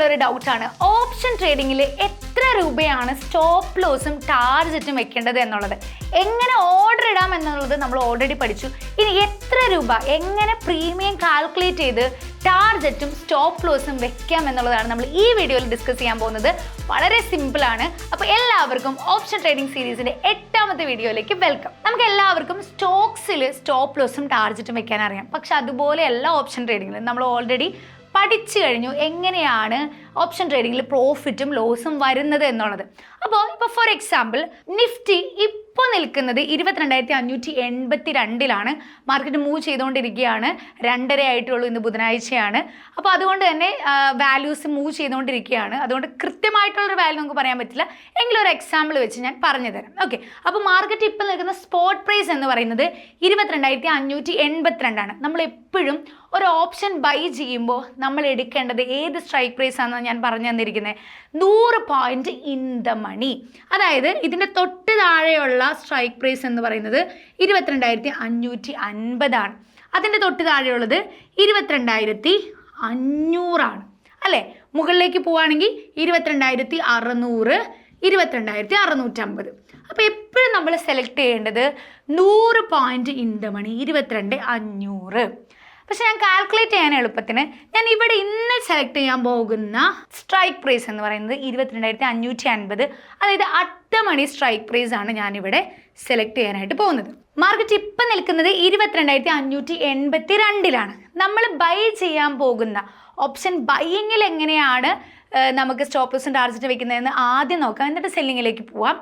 ഒരു ഡൗട്ടാണ്, ഓപ്ഷൻ ട്രേഡിങ്ങിൽ എത്ര രൂപയാണ് സ്റ്റോപ്പ് ലോസും ടാർജറ്റും വെക്കേണ്ടത് എന്നുള്ളത്. എങ്ങനെ ഓർഡർ ഇടാം എന്നുള്ളത് നമ്മൾ ഓൾറെഡി പഠിച്ചു. ഇനി എത്ര രൂപ എങ്ങനെ പ്രീമിയം കാൽക്കുലേറ്റ് ചെയ്ത് ടാർജറ്റും സ്റ്റോപ്പ് ലോസും വെക്കാം എന്നുള്ളതാണ് നമ്മൾ ഈ വീഡിയോയിൽ ഡിസ്കസ് ചെയ്യാൻ പോകുന്നത്. വളരെ സിമ്പിൾ ആണ്. അപ്പോൾ എല്ലാവർക്കും ഓപ്ഷൻ ട്രേഡിംഗ് സീരീസിന്റെ 8ാമത്തെ വീഡിയോയിലേക്ക് വെൽക്കം. നമുക്ക് എല്ലാവർക്കും സ്റ്റോക്സിൽ സ്റ്റോപ്പ് ലോസും ടാർജറ്റും വെക്കാൻ അറിയാം. പക്ഷെ അതുപോലെ എല്ലാ ഓപ്ഷൻ ട്രേഡിങ്ങിലും നമ്മൾ ഓൾറെഡി പഠിച്ചു കഴിഞ്ഞു എങ്ങനെയാണ് ഓപ്ഷൻ ട്രേഡിങ്ങിൽ പ്രോഫിറ്റും ലോസും വരുന്നത് എന്നുള്ളത്. ഇപ്പോൾ ഫോർ എക്സാമ്പിൾ നിഫ്റ്റി ഇപ്പോൾ നിൽക്കുന്നത് 22,582 മാർക്കറ്റ് മൂവ് ചെയ്തുകൊണ്ടിരിക്കുകയാണ്. 2:30 ആയിട്ടുള്ളൂ, ഇന്ന് ബുധനാഴ്ചയാണ്. അപ്പോൾ അതുകൊണ്ട് തന്നെ വാല്യൂസ് മൂവ് ചെയ്തുകൊണ്ടിരിക്കുകയാണ്. അതുകൊണ്ട് കൃത്യമായിട്ടുള്ളൊരു വാല്യൂ നമുക്ക് പറയാൻ പറ്റില്ല. എങ്കിലും ഒരു എക്സാമ്പിൾ വെച്ച് ഞാൻ പറഞ്ഞു തരാം. ഓക്കെ, അപ്പോൾ മാർക്കറ്റ് ഇപ്പോൾ നിൽക്കുന്ന സ്പോട്ട് പ്രൈസ് എന്ന് പറയുന്നത് 22,582 നമ്മൾ എപ്പോഴും ഒരു ഓപ്ഷൻ ബൈ ചെയ്യുമ്പോൾ നമ്മൾ എടുക്കേണ്ടത് ഏത് സ്ട്രൈക്ക് പ്രൈസ് ആണെന്ന് ഞാൻ പറഞ്ഞു തന്നിരിക്കുന്നത് 100 പോയിന്റ് ഇൻ ദ മണി. അതായത് ഇതിൻ്റെ തൊട്ട് താഴെയുള്ള സ്ട്രൈക്ക് പ്രൈസ് എന്ന് പറയുന്നത് 22,550 അതിൻ്റെ തൊട്ട് താഴെയുള്ളത് 22,500 അല്ലേ. മുകളിലേക്ക് പോവുകയാണെങ്കിൽ 22,600, 22,650. അപ്പോൾ എപ്പോഴും നമ്മൾ സെലക്ട് ചെയ്യേണ്ടത് 100 പോയിന്റ് ഇൻ ദ മണി 22,500. പക്ഷെ ഞാൻ കാൽക്കുലേറ്റ് ചെയ്യാൻ എളുപ്പത്തിന് ഞാൻ ഇവിടെ ഇന്ന് സെലക്ട് ചെയ്യാൻ പോകുന്ന സ്ട്രൈക്ക് പ്രൈസ് എന്ന് പറയുന്നത് 22,550, അതായത് അറ്റ് മണി സ്ട്രൈക്ക് പ്രൈസ് ആണ് ഞാനിവിടെ സെലക്ട് ചെയ്യാനായിട്ട് പോകുന്നത്. മാർക്കറ്റ് ഇപ്പം നിൽക്കുന്നത് 22,582. നമ്മൾ ബൈ ചെയ്യാൻ പോകുന്ന ഓപ്ഷൻ ബൈയിങ്ങിൽ എങ്ങനെയാണ് നമുക്ക് സ്റ്റോപ്പ് ലോസും ടാർജറ്റ് വെക്കുന്നതെന്ന് ആദ്യം നോക്കാം, എന്നിട്ട് സെല്ലിങ്ങിലേക്ക് പോവാം.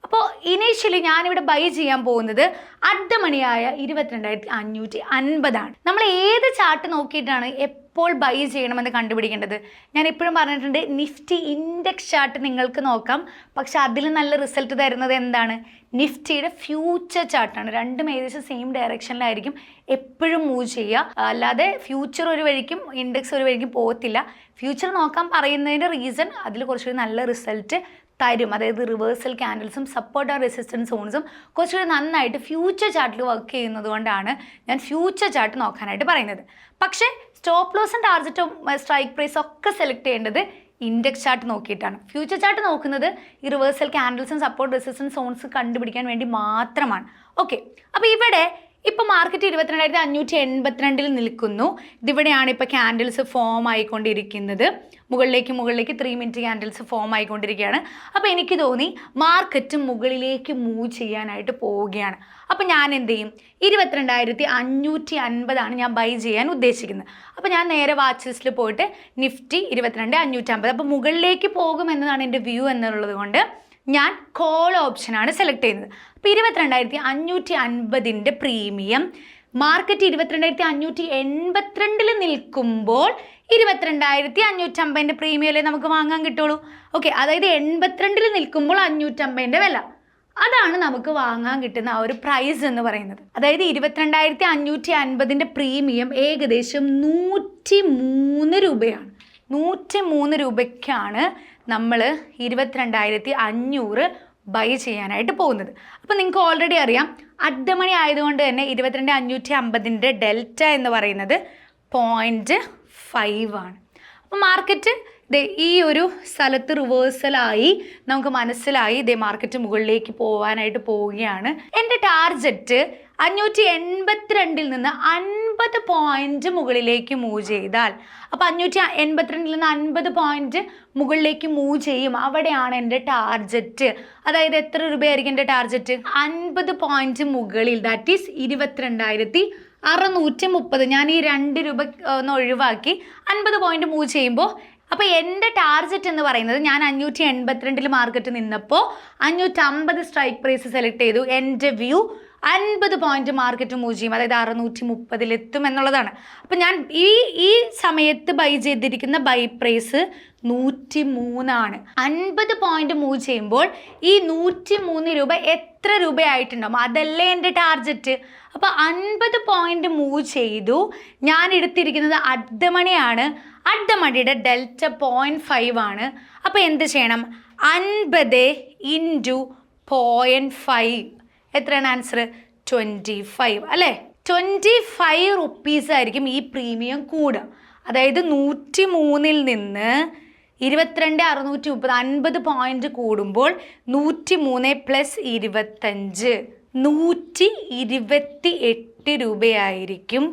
അപ്പോൾ ഇനീഷ്യലി ഞാനിവിടെ ബൈ ചെയ്യാൻ പോകുന്നത് അറ്റ് മണിയായ 22,550. നമ്മൾ ഏത് ചാർട്ട് നോക്കിയിട്ടാണ് എപ്പോൾ ബൈ ചെയ്യണമെന്ന് കണ്ടുപിടിക്കേണ്ടത്? ഞാൻ എപ്പോഴും പറഞ്ഞിട്ടുണ്ട്, നിഫ്റ്റി ഇൻഡെക്സ് ചാർട്ട് നിങ്ങൾക്ക് നോക്കാം. പക്ഷെ അതിൽ നല്ല റിസൾട്ട് തരുന്നത് എന്താണ്? നിഫ്റ്റിയുടെ ഫ്യൂച്ചർ ചാർട്ടാണ്. രണ്ടും ഏകദേശം സെയിം ഡയറക്ഷനിലായിരിക്കും എപ്പോഴും മൂവ് ചെയ്യുക. അല്ലാതെ ഫ്യൂച്ചർ ഒരു വഴിക്കും ഇൻഡെക്സ് ഒരു വഴിക്കും പോകത്തില്ല. ഫ്യൂച്ചർ നോക്കാൻ പറയുന്നതിൻ്റെ റീസൺ അതിൽ കുറച്ചുകൂടി നല്ല റിസൾട്ട് തരും. അതായത് റിവേഴ്സൽ ക്യാൻഡിൽസും സപ്പോർട്ട് ആൻഡ് റെസിസ്റ്റൻസ് സോൺസും കുറച്ചുകൂടി നന്നായിട്ട് ഫ്യൂച്ചർ ചാർട്ടിൽ വർക്ക് ചെയ്യുന്നത് കൊണ്ടാണ് ഞാൻ ഫ്യൂച്ചർ ചാർട്ട് നോക്കാനായിട്ട് പറയുന്നത്. പക്ഷേ സ്റ്റോപ്പ് ലോസും ടാർജറ്റും സ്ട്രൈക്ക് പ്രൈസ് ഒക്കെ സെലക്ട് ചെയ്യേണ്ടത് ഇൻഡെക്സ് ചാർട്ട് നോക്കിയിട്ടാണ്. ഫ്യൂച്ചർ ചാർട്ട് നോക്കുന്നത് ഈ റിവേഴ്സൽ ക്യാൻഡിൽസും സപ്പോർട്ട് റെസിസ്റ്റൻസ് സോൺസ് കണ്ടുപിടിക്കാൻ വേണ്ടി മാത്രമാണ്. ഓക്കെ, അപ്പോൾ ഇവിടെ ഇപ്പോൾ മാർക്കറ്റ് 22,582 നിൽക്കുന്നു. ഇതിവിടെയാണ് ഇപ്പോൾ ക്യാൻഡിൽസ് ഫോം ആയിക്കൊണ്ടിരിക്കുന്നത്. മുകളിലേക്ക് 3 മിനിറ്റ് ക്യാൻഡിൽസ് ഫോം ആയിക്കൊണ്ടിരിക്കുകയാണ്. അപ്പോൾ എനിക്ക് തോന്നി മാർക്കറ്റ് മുകളിലേക്ക് മൂവ് ചെയ്യാനായിട്ട് പോവുകയാണ്. അപ്പോൾ ഞാൻ എന്ത് ചെയ്യും? 22,550 ഞാൻ ബൈ ചെയ്യാൻ ഉദ്ദേശിക്കുന്നത്. അപ്പോൾ ഞാൻ നേരെ വാച്ച് ലിസ്റ്റിൽ പോയിട്ട് നിഫ്റ്റി 22,550, അപ്പോൾ മുകളിലേക്ക് പോകുമെന്നതാണ് എൻ്റെ വ്യൂ എന്നുള്ളത് കൊണ്ട് ഞാൻ കോൾ ഓപ്ഷനാണ് സെലക്ട് ചെയ്യുന്നത്. അപ്പോൾ 22,550 പ്രീമിയം മാർക്കറ്റ് 22,582 നിൽക്കുമ്പോൾ 22,550 പ്രീമിയമല്ലേ നമുക്ക് വാങ്ങാൻ കിട്ടുള്ളൂ. ഓക്കെ, അതായത് 82 നിൽക്കുമ്പോൾ 550 വില, അതാണ് നമുക്ക് വാങ്ങാൻ കിട്ടുന്ന ആ ഒരു പ്രൈസ് എന്ന് പറയുന്നത്. അതായത് 22,550 പ്രീമിയം ഏകദേശം 103 രൂപയാണ്. 103 രൂപയ്ക്കാണ് നമ്മൾ 22,500 ബൈ ചെയ്യാനായിട്ട് പോകുന്നത്. അപ്പോൾ നിങ്ങൾക്ക് ഓൾറെഡി അറിയാം, അറ്റ് മണി ആയതുകൊണ്ട് തന്നെ 22,550 ഡെൽറ്റ എന്ന് പറയുന്നത് 0.5 ആണ്. അപ്പോൾ മാർക്കറ്റ് ഈ ഒരു സ്ഥലത്ത് റിവേഴ്സലായി നമുക്ക് മനസ്സിലായി മാർക്കറ്റ് മുകളിലേക്ക് പോകാനായിട്ട് പോവുകയാണ്. എൻ്റെ ടാർജറ്റ് 582 നിന്ന് 50 പോയിന്റ് മുകളിലേക്ക് മൂവ് ചെയ്താൽ, അപ്പോൾ 582 നിന്ന് 50 പോയിന്റ് മുകളിലേക്ക് മൂവ് ചെയ്യും. അവിടെയാണ് എൻ്റെ ടാർജറ്റ്. അതായത് എത്ര രൂപയായിരിക്കും എൻ്റെ ടാർജറ്റ്? 50 പോയിന്റ് മുകളിൽ, ദാറ്റ് ഈസ് 22,630. ഞാൻ ഈ 2 രൂപ ഒന്ന് ഒഴിവാക്കി 50 പോയിന്റ് മൂവ് ചെയ്യുമ്പോൾ, അപ്പോൾ എൻ്റെ ടാർജറ്റ് എന്ന് പറയുന്നത്, ഞാൻ 582 മാർക്കറ്റ് നിന്നപ്പോൾ 550 സ്ട്രൈക്ക് പ്രൈസ് സെലക്ട് ചെയ്തു. എൻ്റെ വ്യൂ 50 പോയിന്റ് മാർക്കറ്റ് മൂവ് ചെയ്യും, അതായത് 630 എന്നുള്ളതാണ്. അപ്പം ഞാൻ ഈ സമയത്ത് ബൈ ചെയ്തിരിക്കുന്ന ബൈ പ്രൈസ് 103. 50 പോയിന്റ് മൂവ് ചെയ്യുമ്പോൾ ഈ 103 രൂപ എത്ര രൂപയായിട്ടുണ്ടാവും? അതല്ലേ എൻ്റെ ടാർജറ്റ്. അപ്പോൾ 50 പോയിന്റ് മൂവ് ചെയ്തു. ഞാൻ എടുത്തിരിക്കുന്നത് അറ്റ് മണിയാണ്. അറ്റ് മണിയുടെ ഡെൽറ്റ 0.5 ആണ്. അപ്പോൾ എന്ത് ചെയ്യണം? 50 × 0.5 എത്രയാണ് ആൻസർ? 25 അല്ലേ? 25 റുപ്പീസ് ആയിരിക്കും ഈ പ്രീമിയം കൂടുക. അതായത് 103 നിന്ന് 22,630 50 പോയിന്റ് കൂടുമ്പോൾ 103 പ്ലസ് 25 128 രൂപയായിരിക്കും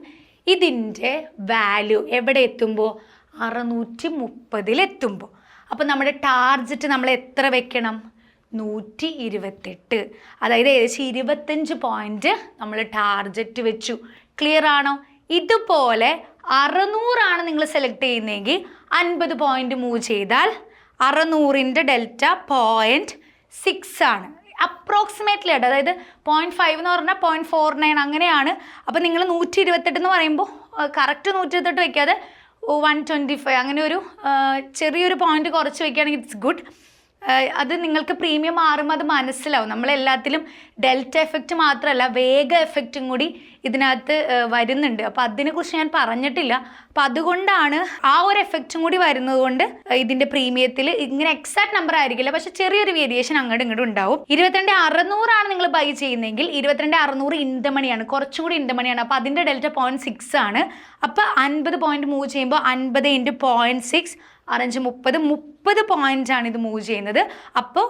ഇതിൻ്റെ വാല്യൂ. എവിടെ എത്തുമ്പോൾ 630 എത്തുമ്പോൾ. അപ്പോൾ നമ്മുടെ ടാർജറ്റ് നമ്മൾ എത്ര വെക്കണം? 128. അതായത് ഏകദേശം 25 പോയിന്റ് നമ്മൾ ടാർജറ്റ് വെച്ചു. ക്ലിയർ ആണോ? ഇതുപോലെ 600 നിങ്ങൾ സെലക്ട് ചെയ്യുന്നതെങ്കിൽ 50 പോയിന്റ് മൂവ് ചെയ്താൽ 600ൻ്റെ ഡെൽറ്റ 0.6 ആണ്. അപ്രോക്സിമേറ്റ്ലി ആയിട്ട്, അതായത് 0.5 എന്ന് പറഞ്ഞാൽ 0.49 അങ്ങനെയാണ്. അപ്പോൾ നിങ്ങൾ 128 എന്ന് പറയുമ്പോൾ കറക്റ്റ് 128 വയ്ക്കാതെ 125 അങ്ങനെ ഒരു ചെറിയൊരു പോയിന്റ് കുറച്ച് വയ്ക്കുകയാണെങ്കിൽ ഇറ്റ്സ് ഗുഡ്. അത് നിങ്ങൾക്ക് പ്രീമിയം മാറുമ്പോൾ അത് മനസ്സിലാവും. നമ്മളെല്ലാത്തിലും ഡെൽറ്റ എഫക്റ്റ് മാത്രമല്ല വേഗ എഫക്റ്റും കൂടി ഇതിനകത്ത് വരുന്നുണ്ട്. അപ്പോൾ അതിനെക്കുറിച്ച് ഞാൻ പറഞ്ഞിട്ടില്ല. അപ്പം അതുകൊണ്ടാണ് ആ ഒരു എഫക്റ്റും കൂടി വരുന്നത് കൊണ്ട് ഇതിൻ്റെ പ്രീമിയത്തിൽ ഇങ്ങനെ എക്സാക്ട് നമ്പർ ആയിരിക്കില്ല, പക്ഷെ ചെറിയൊരു വേരിയേഷൻ അങ്ങോട്ടും ഇങ്ങോട്ടും ഉണ്ടാവും. 22,600 നിങ്ങൾ ബൈ ചെയ്യുന്നതെങ്കിൽ 22,600 ഇൻഡമണിയാണ്, കുറച്ചും കൂടി ഇൻഡമണിയാണ്. അപ്പോൾ അതിൻ്റെ ഡെൽറ്റ 0.6 ആണ്. അപ്പോൾ 50 പോയിന്റ് മൂവ് ചെയ്യുമ്പോൾ 50 × 0.6 30 പോയിന്റാണ് ഇത് മൂവ് ചെയ്യുന്നത്. അപ്പോൾ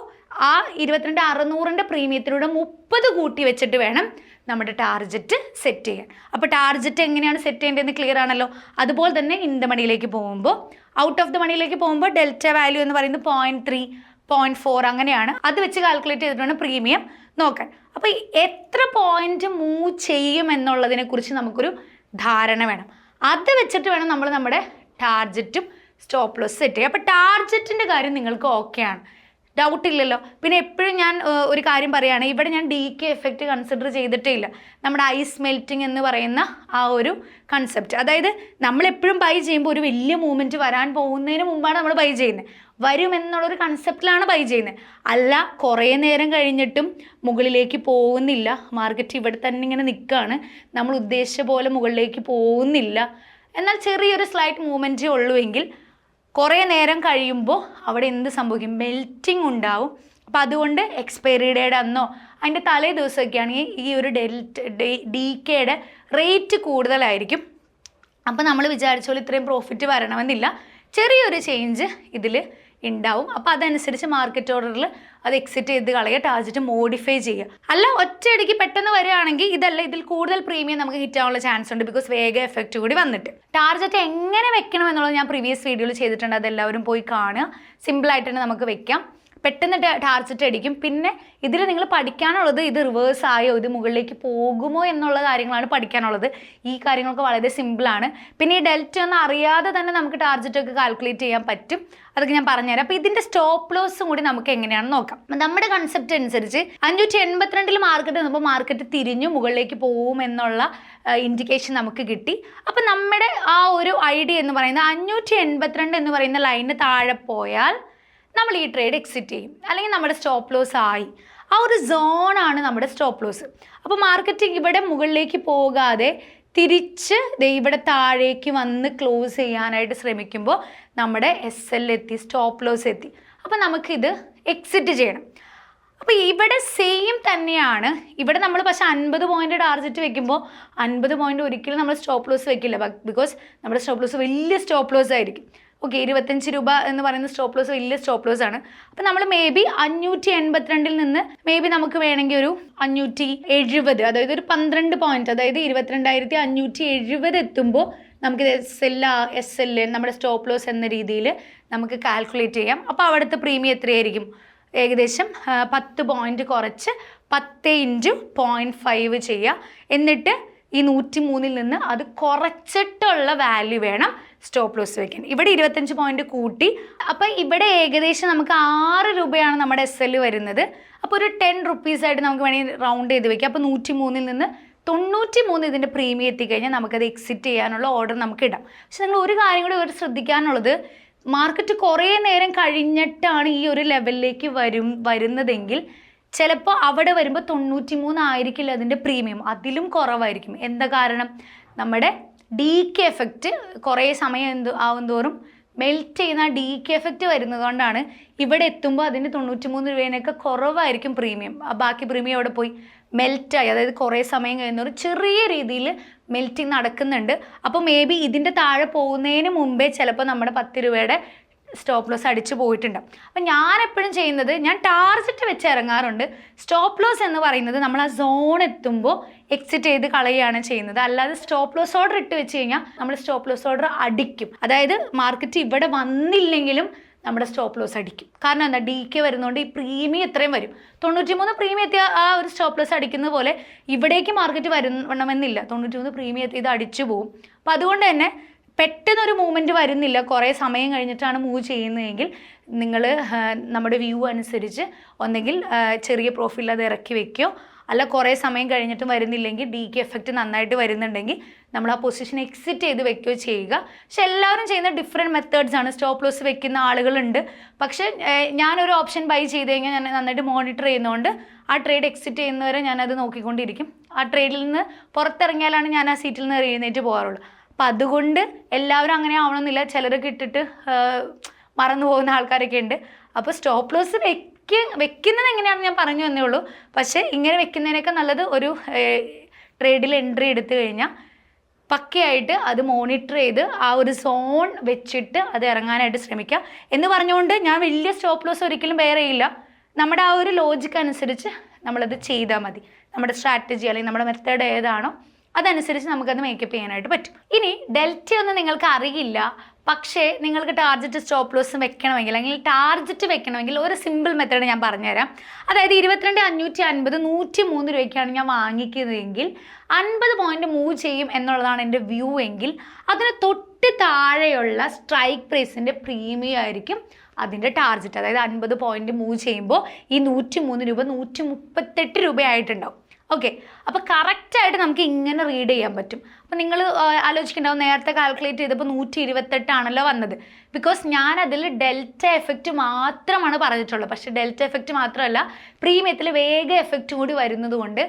ആ 22,600ൻ്റെ പ്രീമിയത്തിലൂടെ 30 കൂട്ടി വെച്ചിട്ട് വേണം നമ്മുടെ ടാർജറ്റ് സെറ്റ് ചെയ്യാൻ. അപ്പോൾ ടാർജറ്റ് എങ്ങനെയാണ് സെറ്റ് ചെയ്യേണ്ടതെന്ന് ക്ലിയർ ആണല്ലോ. അതുപോലെ തന്നെ ഇൻ ദ മണിയിലേക്ക് പോകുമ്പോൾ, ഔട്ട് ഓഫ് ദ മണിയിലേക്ക് പോകുമ്പോൾ ഡെൽറ്റ വാല്യൂ എന്ന് പറയുന്നത് 0.3 0.4 അങ്ങനെയാണ്. അത് വെച്ച് കാൽക്കുലേറ്റ് ചെയ്തിട്ട് വേണം പ്രീമിയം നോക്കാൻ. അപ്പോൾ എത്ര പോയിന്റ് മൂവ് ചെയ്യും എന്നുള്ളതിനെക്കുറിച്ച് നമുക്കൊരു ധാരണ വേണം. അത് വെച്ചിട്ട് വേണം നമ്മൾ നമ്മുടെ ടാർജറ്റും സ്റ്റോപ്പ് ലോസ് സെറ്റ് ചെയ്യുക. അപ്പോൾ ടാർജറ്റിൻ്റെ കാര്യം നിങ്ങൾക്ക് ഓക്കെയാണ്, ഡൗട്ട് ഇല്ലല്ലോ. പിന്നെ എപ്പോഴും ഞാൻ ഒരു കാര്യം പറയുകയാണ്, ഇവിടെ ഞാൻ DK എഫക്റ്റ് കൺസിഡർ ചെയ്തിട്ടേ ഇല്ല. നമ്മുടെ ഐസ് മെൽറ്റിംഗ് എന്ന് പറയുന്ന ആ ഒരു കൺസെപ്റ്റ്, അതായത് നമ്മളെപ്പോഴും ബൈ ചെയ്യുമ്പോൾ ഒരു വലിയ മൂവ്മെൻറ്റ് വരാൻ പോകുന്നതിന് മുമ്പാണ് നമ്മൾ ബൈ ചെയ്യുന്നത്. വരുമെന്നുള്ളൊരു കൺസെപ്റ്റിലാണ് ബൈ ചെയ്യുന്നത്. അല്ല കുറേ നേരം കഴിഞ്ഞിട്ടും മുകളിലേക്ക് പോകുന്നില്ല, മാർക്കറ്റ് ഇവിടെ തന്നെ ഇങ്ങനെ നിൽക്കുകയാണ്, നമ്മൾ ഉദ്ദേശിച്ച പോലെ മുകളിലേക്ക് പോകുന്നില്ല, എന്നാൽ ചെറിയൊരു സ്ലൈറ്റ് മൂവ്മെൻറ്റേ ഉള്ളൂ എങ്കിൽ കുറേ നേരം കഴിയുമ്പോൾ അവിടെ എന്ത് സംഭവിക്കും? മെൽറ്റിംഗ് ഉണ്ടാവും. അപ്പോൾ അതുകൊണ്ട് എക്സ്പയറി ഡേയുടെ അന്നോ അതിൻ്റെ തലേ ദിവസമൊക്കെ ആണെങ്കിൽ ഈ ഒരു DKയുടെ റേറ്റ് കൂടുതലായിരിക്കും. അപ്പോൾ നമ്മൾ വിചാരിച്ച പോലെ ഇത്രയും പ്രോഫിറ്റ് വരണമെന്നില്ല, ചെറിയൊരു ചേഞ്ച് ഇതിൽ ഉണ്ടാവും. അപ്പോൾ അതനുസരിച്ച് മാർക്കറ്റ് ഓർഡറിൽ അത് എക്സിറ്റ് ചെയ്ത് കളയുക, ടാർജറ്റ് മോഡിഫൈ ചെയ്യുക. അല്ല ഒറ്റയടിക്ക് പെട്ടെന്ന് വരികയാണെങ്കിൽ ഇതിൽ കൂടുതൽ പ്രീമിയം നമുക്ക് ഹിറ്റ് ആവാനുള്ള ചാൻസ് ഉണ്ട്, ബിക്കോസ് വേഗ എഫക്റ്റ് കൂടി വന്നിട്ട്. ടാർജറ്റ് എങ്ങനെ വെക്കണം എന്നുള്ളത് ഞാൻ പ്രീവിയസ് വീഡിയോയിൽ ചെയ്തിട്ടുണ്ട്, അതെല്ലാവരും പോയി കാണുക. സിമ്പിളായിട്ട് തന്നെ നമുക്ക് വെക്കാം, പെട്ടെന്ന് ടാർജറ്റ് അടിക്കും. പിന്നെ ഇതിൽ നിങ്ങൾ പഠിക്കാനുള്ളത് ഇത് റിവേഴ്സ് ആയോ, ഇത് മുകളിലേക്ക് പോകുമോ എന്നുള്ള കാര്യങ്ങളാണ് പഠിക്കാനുള്ളത്. ഈ കാര്യങ്ങളൊക്കെ വളരെ സിമ്പിളാണ്. പിന്നെ ഈ ഡെൽറ്റ ഒന്നും അറിയാതെ തന്നെ നമുക്ക് ടാർജറ്റൊക്കെ കാൽക്കുലേറ്റ് ചെയ്യാൻ പറ്റും, അതൊക്കെ ഞാൻ പറഞ്ഞുതരാം. അപ്പോൾ ഇതിൻ്റെ സ്റ്റോപ്പ് ലോസും കൂടി നമുക്ക് എങ്ങനെയാണെന്ന് നോക്കാം. നമ്മുടെ കൺസെപ്റ്റ് അനുസരിച്ച് 582 മാർക്കറ്റ് നിന്നപ്പോൾ മാർക്കറ്റ് തിരിഞ്ഞു മുകളിലേക്ക് പോകും എന്നുള്ള ഇൻഡിക്കേഷൻ നമുക്ക് കിട്ടി. അപ്പോൾ നമ്മുടെ ആ ഒരു ഐഡിയ എന്ന് പറയുന്നത് 582 എന്ന് പറയുന്ന ലൈനിന് താഴെ പോയാൽ നമ്മൾ ഈ ട്രേഡ് എക്സിറ്റ് ചെയ്യും, അല്ലെങ്കിൽ നമ്മുടെ സ്റ്റോപ്പ് ലോസ് ആയി. ആ ഒരു സോണാണ് നമ്മുടെ സ്റ്റോപ്പ് ലോസ്. അപ്പോൾ മാർക്കറ്റ് ഇവിടെ മുകളിലേക്ക് പോകാതെ തിരിച്ച് ഇവിടെ താഴേക്ക് വന്ന് ക്ലോസ് ചെയ്യാനായിട്ട് ശ്രമിക്കുമ്പോൾ നമ്മുടെ SL എത്തി, സ്റ്റോപ്പ് ലോസ് എത്തി. അപ്പോൾ നമുക്കിത് എക്സിറ്റ് ചെയ്യണം. അപ്പോൾ ഇവിടെ സെയിം തന്നെയാണ്. ഇവിടെ നമ്മൾ പക്ഷേ 50 പോയിന്റ് ടാർജറ്റ് വെക്കുമ്പോൾ 50 പോയിന്റ് ഒരിക്കലും നമ്മൾ സ്റ്റോപ്പ് ലോസ് വെക്കില്ല, ബിക്കോസ് നമ്മുടെ സ്റ്റോപ്പ് ലോസ് വലിയ സ്റ്റോപ്പ് ലോസ് ആയിരിക്കും. ഓക്കെ, 25 രൂപ എന്ന് പറയുന്ന സ്റ്റോപ്പ് ലോസ് വലിയ സ്റ്റോപ്പ് ലോസ് ആണ്. അപ്പം നമ്മൾ മേ ബി 582 നിന്ന് മേ ബി നമുക്ക് വേണമെങ്കിൽ ഒരു 570, അതായത് ഒരു 12 പോയിന്റ്, അതായത് 22,570 എത്തുമ്പോൾ നമുക്കിത് SL നമ്മുടെ സ്റ്റോപ്പ് ലോസ് എന്ന രീതിയിൽ നമുക്ക് കാൽക്കുലേറ്റ് ചെയ്യാം. അപ്പോൾ അവിടുത്തെ പ്രീമിയം എത്രയായിരിക്കും? ഏകദേശം 10 പോയിന്റ് കുറച്ച് 10 × 0.5 ചെയ്യുക. എന്നിട്ട് ഈ 103 നിന്ന് അത് കുറച്ചിട്ടുള്ള വാല്യൂ വേണം സ്റ്റോപ്പ് ലോസ് വെക്കാൻ. ഇവിടെ 25 പോയിന്റ് കൂട്ടി. അപ്പോൾ ഇവിടെ ഏകദേശം നമുക്ക് 6 രൂപയാണ് നമ്മുടെ SL വരുന്നത്. അപ്പോൾ ഒരു 10 റുപ്പീസായിട്ട് നമുക്ക് വേണമെങ്കിൽ റൗണ്ട് ചെയ്ത് വെക്കാം. അപ്പോൾ 103 നിന്ന് 93 ഇതിൻ്റെ പ്രീമിയം എത്തിക്കഴിഞ്ഞാൽ നമുക്കത് എക്സിറ്റ് ചെയ്യാനുള്ള ഓർഡർ നമുക്ക് ഇടാം. പക്ഷെ നിങ്ങൾ ഒരു കാര്യം കൂടി ശ്രദ്ധിക്കാനുള്ളത്, മാർക്കറ്റ് കുറേ നേരം കഴിഞ്ഞിട്ടാണ് ഈ ഒരു ലെവലിലേക്ക് വരുന്നതെങ്കിൽ ചിലപ്പോൾ അവിടെ വരുമ്പോൾ 93 ആയിരിക്കില്ല അതിൻ്റെ പ്രീമിയം, അതിലും കുറവായിരിക്കും. എന്താ കാരണം? നമ്മുടെ DK എഫക്റ്റ് കുറേ സമയം ആവുന്തോറും മെൽറ്റ് ചെയ്യുന്ന DK എഫക്റ്റ് വരുന്നത് കൊണ്ടാണ് ഇവിടെ എത്തുമ്പോൾ അതിന് 93 രൂപേനൊക്കെ കുറവായിരിക്കും പ്രീമിയം. ബാക്കി പ്രീമിയം അവിടെ പോയി മെൽറ്റായി, അതായത് കുറേ സമയം കഴിയുന്നവർ ചെറിയ രീതിയിൽ മെൽറ്റിങ് നടക്കുന്നുണ്ട്. അപ്പോൾ മേ ബി ഇതിൻ്റെ താഴെ പോകുന്നതിന് മുമ്പേ ചിലപ്പോൾ നമ്മുടെ 10 രൂപയുടെ സ്റ്റോപ്പ് ലോസ് അടിച്ചു പോയിട്ടുണ്ടാവും. അപ്പം ഞാൻ എപ്പോഴും ചെയ്യുന്നത്, ഞാൻ ടാർഗറ്റ് വെച്ച് ഇറങ്ങാറുണ്ട്. സ്റ്റോപ്പ് ലോസ് എന്ന് പറയുന്നത് നമ്മൾ ആ സോൺ എത്തുമ്പോൾ എക്സിറ്റ് ചെയ്ത് കളയുകയാണ് ചെയ്യുന്നത്. അല്ലാതെ സ്റ്റോപ്പ് ലോസ് ഓർഡർ ഇട്ട് വെച്ച് കഴിഞ്ഞാൽ നമ്മൾ സ്റ്റോപ്പ് ലോസ് ഓർഡർ അടിക്കും. അതായത് മാർക്കറ്റ് ഇവിടെ വന്നില്ലെങ്കിലും നമ്മുടെ സ്റ്റോപ്പ് ലോസ് അടിക്കും. കാരണം എന്താ, DK വരുന്നതുകൊണ്ട് ഈ പ്രീമിയം എത്രയും വരും. 93 പ്രീമിയം എത്തിയ ആ ഒരു സ്റ്റോപ്പ് ലോസ് അടിക്കുന്നത് പോലെ ഇവിടേക്ക് മാർക്കറ്റ് വരണമെന്നില്ല. 93 പ്രീമിയം എത്തി ഇത് അടിച്ചു പോകും. അപ്പം അതുകൊണ്ട് തന്നെ പെട്ടെന്നൊരു മൂവ്മെൻറ്റ് വരുന്നില്ല, കുറേ സമയം കഴിഞ്ഞിട്ടാണ് മൂവ് ചെയ്യുന്നതെങ്കിൽ നിങ്ങൾ നമ്മുടെ വ്യൂ അനുസരിച്ച് ഒന്നെങ്കിൽ ചെറിയ പ്രോഫിൽ അത് ഇറക്കി വെക്കുകയോ, അല്ല കുറേ സമയം കഴിഞ്ഞിട്ടും വരുന്നില്ലെങ്കിൽ DK എഫക്റ്റ് നന്നായിട്ട് വരുന്നുണ്ടെങ്കിൽ നമ്മൾ ആ പൊസിഷൻ എക്സിറ്റ് ചെയ്ത് വെക്കുകയോ ചെയ്യുക. പക്ഷെ എല്ലാവരും ചെയ്യുന്ന ഡിഫറെൻറ്റ് മെത്തേഡ്സ് ആണ്. സ്റ്റോപ്പ് ലോസ് വെക്കുന്ന ആളുകളുണ്ട്. പക്ഷേ ഞാനൊരു ഓപ്ഷൻ ബൈ ചെയ്ത് കഴിഞ്ഞാൽ ഞാൻ നന്നായിട്ട് മോണിറ്റർ ചെയ്യുന്നതുകൊണ്ട് ആ ട്രേഡ് എക്സിറ്റ് ചെയ്യുന്നവരെ ഞാനത് നോക്കിക്കൊണ്ടിരിക്കും. ആ ട്രേഡിൽ നിന്ന് പുറത്തിറങ്ങിയാലാണ് ഞാൻ ആ സീറ്റിൽ നിന്ന് എഴുന്നേറ്റ് പോകാറുള്ളൂ. അപ്പം അതുകൊണ്ട് എല്ലാവരും അങ്ങനെ ആവണമെന്നില്ല. ചിലരൊക്കെ ഇട്ടിട്ട് മറന്നു പോകുന്ന ആൾക്കാരൊക്കെ ഉണ്ട്. അപ്പോൾ സ്റ്റോപ്പ് ലോസ് വെക്കുന്നത് എങ്ങനെയാണെന്ന് ഞാൻ പറഞ്ഞു തന്നേ ഉള്ളൂ. പക്ഷേ ഇങ്ങനെ വെക്കുന്നതിനൊക്കെ നല്ലത് ഒരു ട്രേഡിൽ എൻട്രി എടുത്തു കഴിഞ്ഞാൽ പക്കയായിട്ട് അത് മോണിറ്റർ ചെയ്ത് ആ ഒരു സോൺ വെച്ചിട്ട് അത് ഇറങ്ങാനായിട്ട് ശ്രമിക്കുക. എന്ന് പറഞ്ഞുകൊണ്ട് ഞാൻ വലിയ സ്റ്റോപ്പ് ലോസ് ഒരിക്കലും ബെയർ ചെയ്യില്ല. നമ്മുടെ ആ ഒരു ലോജിക്ക് അനുസരിച്ച് നമ്മളത് ചെയ്താൽ മതി. നമ്മുടെ സ്ട്രാറ്റജി അല്ലെങ്കിൽ നമ്മുടെ മെത്തേഡ് ഏതാണോ അതനുസരിച്ച് നമുക്കത് മേക്കപ്പ് ചെയ്യാനായിട്ട് പറ്റും. ഇനി ഡെൽറ്റ ഒന്നും നിങ്ങൾക്ക് അറിയില്ല, പക്ഷേ നിങ്ങൾക്ക് ടാർജറ്റ് സ്റ്റോപ്പ് ലോസ് വെക്കണമെങ്കിൽ അല്ലെങ്കിൽ ടാർജറ്റ് വെക്കണമെങ്കിൽ ഒരു സിമ്പിൾ മെത്തേഡ് ഞാൻ പറഞ്ഞുതരാം. അതായത് 22,550 103 രൂപയ്ക്കാണ് ഞാൻ വാങ്ങിക്കുന്നതെങ്കിൽ 50 പോയിന്റ് മൂവ് ചെയ്യും എന്നുള്ളതാണ് എൻ്റെ വ്യൂ എങ്കിൽ അതിന് തൊട്ട് താഴെയുള്ള സ്ട്രൈക്ക് പ്രൈസിൻ്റെ പ്രീമിയം ആയിരിക്കും അതിൻ്റെ ടാർജറ്റ്. അതായത് 50 പോയിന്റ് മൂവ് ചെയ്യുമ്പോൾ ഈ 103 രൂപ 138 രൂപയായിട്ടുണ്ടാവും. ഓക്കെ, അപ്പോൾ കറക്റ്റായിട്ട് നമുക്ക് ഇങ്ങനെ റീഡ് ചെയ്യാൻ പറ്റും. അപ്പോൾ നിങ്ങൾ ആലോചിക്കുന്നുണ്ടാവും, നേരത്തെ കാൽക്കുലേറ്റ് ചെയ്തപ്പോൾ 128 ആണല്ലോ വന്നത്. ബിക്കോസ് ഞാൻ അതിൽ ഡെൽറ്റ എഫക്റ്റ് മാത്രമാണ് പറഞ്ഞിട്ടുള്ളത്. പക്ഷേ ഡെൽറ്റ എഫക്റ്റ് മാത്രമല്ല, പ്രീമിയത്തിൽ വേഗ എഫക്റ്റ് കൂടി വരുന്നത് കൊണ്ട്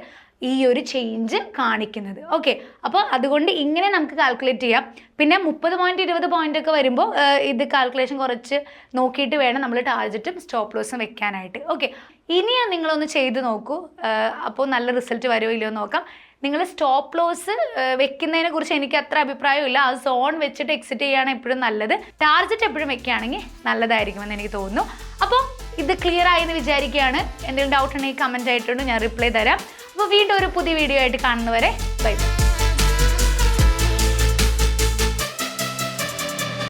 ഈ ഒരു ചേഞ്ച് കാണിക്കുന്നത്. ഓക്കെ, അപ്പോൾ അതുകൊണ്ട് ഇങ്ങനെ നമുക്ക് കാൽക്കുലേറ്റ് ചെയ്യാം. പിന്നെ 30 പോയിന്റ് 20 പോയിന്റ് ഒക്കെ വരുമ്പോൾ ഇത് കാൽക്കുലേഷൻ കുറച്ച് നോക്കിയിട്ട് വേണം നമ്മൾ ടാർജറ്റും സ്റ്റോപ്പ് ലോസും വെക്കാനായിട്ട്. ഓക്കെ, ഇനി നിങ്ങളൊന്ന് ചെയ്ത് നോക്കൂ. അപ്പോൾ നല്ല റിസൾട്ട് വരുമോ ഇല്ലയോ നോക്കാം. നിങ്ങൾ സ്റ്റോപ്പ് ലോസ് വെക്കുന്നതിനെ കുറിച്ച് എനിക്ക് അത്ര അഭിപ്രായമില്ല. ആ സോൺ വെച്ചിട്ട് എക്സിറ്റ് ചെയ്യുകയാണ് എപ്പോഴും നല്ലത്. ടാർജറ്റ് എപ്പോഴും വെക്കുകയാണെങ്കിൽ നല്ലതായിരിക്കുമെന്ന് എനിക്ക് തോന്നുന്നു. അപ്പോൾ ഇത് ക്ലിയർ ആയെന്ന് വിചാരിക്കുകയാണ്. എന്തെങ്കിലും ഡൗട്ട് ഉണ്ടെങ്കിൽ കമൻറ്റ് ആയിട്ടുണ്ട്, ഞാൻ റിപ്ലൈ തരാം. അപ്പോൾ വീണ്ടും ഒരു പുതിയ വീഡിയോ ആയിട്ട് കാണുന്നവരെ ബൈ.